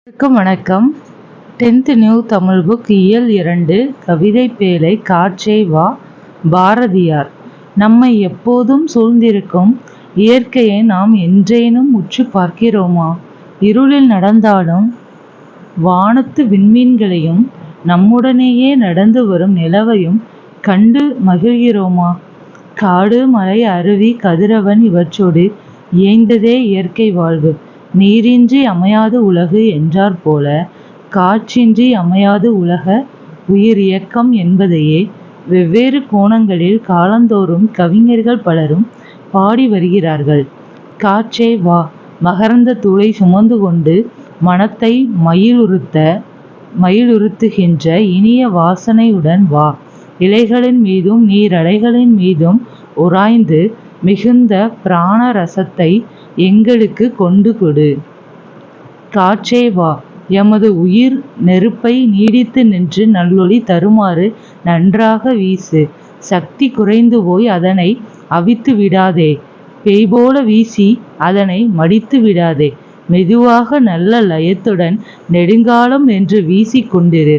வணக்கம். 10th new Tamil book இயல் 2 கவிதை பேழை காற்றே வா. பாரதியார். நம்மை எப்போதும் சூழ்ந்திருக்கும் இயற்கையை நாம் என்றேனும் உற்று பார்க்கிறோமா? இருளில் நடந்தாலும் வானத்து விண்மீன்களையும் நம்முடனேயே நடந்து வரும் நிலவையும் கண்டு மகிழ்கிறோமா? காடு, மலை, அருவி, கதிரவன் இவற்றோடு இயைந்ததே இயற்கை வாழ்வு. நீரின்றி அமையாது உலகு என்றார் போல, காற்றின்றி அமையாது உலக உயிர் இயக்கம் என்பதையே வெவ்வேறு கோணங்களில் காலந்தோறும் கவிஞர்கள் பலரும் பாடி வருகிறார்கள். காற்றே வா, மகரந்த தூளை சுமந்து கொண்டு மனத்தை மயிலுறுத்துகின்ற இனிய வாசனையுடன் வா. இலைகளின் மீதும் நீரலைகளின் மீதும் உராய்ந்து மிகுந்த பிராண ரசத்தை எங்களுக்கு கொண்டு கொடு. காற்றே வா, எமது உயிர் நெருப்பை நீடித்து நின்று நல்லொளி தருமாறு நன்றாக வீசு. சக்தி குறைந்து போய் அதனை அவித்து விடாதே. பேய்போல வீசி அதனை மடித்து விடாதே. மெதுவாக நல்ல லயத்துடன் நெடுங்காலம் என்று வீசி கொண்டிரு.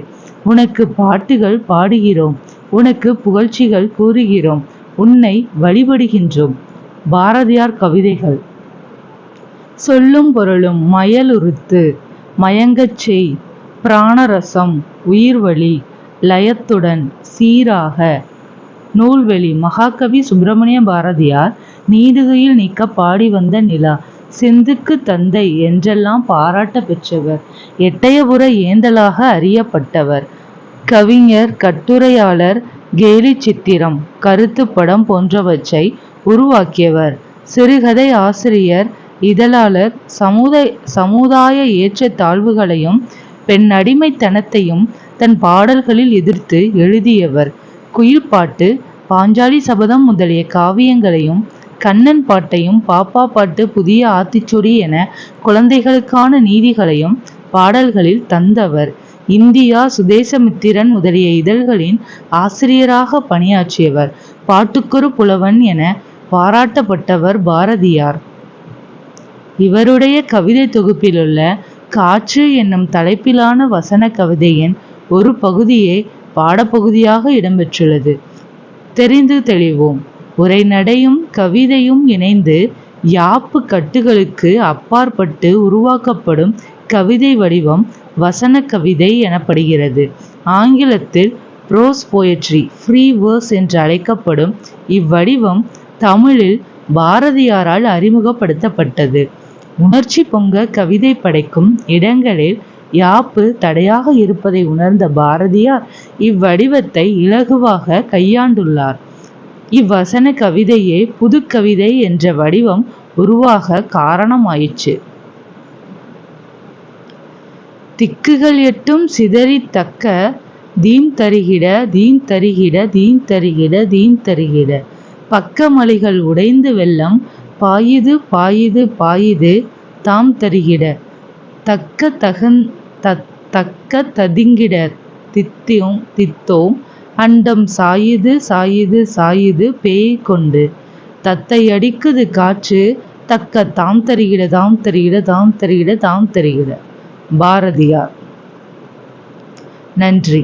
உனக்கு பாட்டுகள் பாடுகிறோம், உனக்கு புகழ்ச்சிகள் கூறுகிறோம், உன்னை வழிபடுகின்றோம். பாரதியார் கவிதைகள். சொல்லும் பொருளும். மயலுறுத்து, மயங்கச் செய், பிராணரசம், உயிர்வழி, லயத்துடன், சீராக. நூல்வெளி. மகாகவி சுப்பிரமணிய பாரதியார் நீடுகையில் நீக்க பாடி வந்த நிலா, செந்துக்கு தந்தை என்றெல்லாம் பாராட்ட பெற்றவர், எட்டயபுர ஏந்தலாக அறியப்பட்டவர், கவிஞர், கட்டுரையாளர், கேலி சித்திரம், கருத்துப்படம் போன்றவற்றை உருவாக்கியவர், சிறுகதை ஆசிரியர், இதழாளர், சமுதாய ஏற்ற தாழ்வுகளையும் பெண்ணடிமைத்தனத்தையும் தன் பாடல்களில் எதிர்த்து எழுதியவர், குயில் பாட்டு, பாஞ்சாலி சபதம் முதலிய காவியங்களையும், கண்ணன் பாட்டையும், பாப்பா பாட்டு, புதிய ஆத்திச்சூடி என குழந்தைகளுக்கான நீதிகளையும் பாடல்களில் தந்தவர், இந்தியா, சுதேசமித்திரன் முதலிய இதழ்களின் ஆசிரியராக பணியாற்றியவர், பாட்டுக்கொரு புலவன் என பாராட்டப்பட்டவர் பாரதியார். இவருடைய கவிதை தொகுப்பிலுள்ள காற்று என்னும் தலைப்பிலான வசன கவிதையின் ஒரு பகுதியே பாடப்பகுதியாக இடம்பெற்றுள்ளது. தெரிந்து தெளிவோம். உரைநடையும் கவிதையும் இணைந்து யாப்பு கட்டுகளுக்கு அப்பாற்பட்டு உருவாக்கப்படும் கவிதை வடிவம் வசன கவிதை எனப்படுகிறது. ஆங்கிலத்தில் ப்ரோஸ் போயட்ரி, ஃப்ரீ வேர்ஸ் என்று அழைக்கப்படும் இவ்வடிவம் தமிழில் பாரதியாரால் அறிமுகப்படுத்தப்பட்டது. உணர்ச்சி பொங்க கவிதை படைக்கும் இடங்களில் யாப்பு தடையாக இருப்பதை உணர்ந்த பாரதியார் இவ்வடிவத்தை இலகுவாக கையாண்டுள்ளார். இவ்வசன கவிதையே புதுக்கவிதை என்ற வடிவம் உருவாக காரணமாயிற்று. திக்குகள் எட்டும் சிதறித் தக்க தீம் தருகிட, தீம் தருகிட, தீம் தருகிட, தீம் தருகிட, பக்கமலைகள் உடைந்து வெள்ளம் பாயுது பாயுது பாயுது தாம் தருகிட, தக்க ததிங்கிட தித்தோம் அண்டம் சாயுது சாயுது சாயுது பேய் கொண்டு, தத்தை அடிக்குது காற்று தக்க தாம் தருகிட தாம் தருகிட தாம் தருகிட தாம் தருகிட. பாரதியார். நன்றி.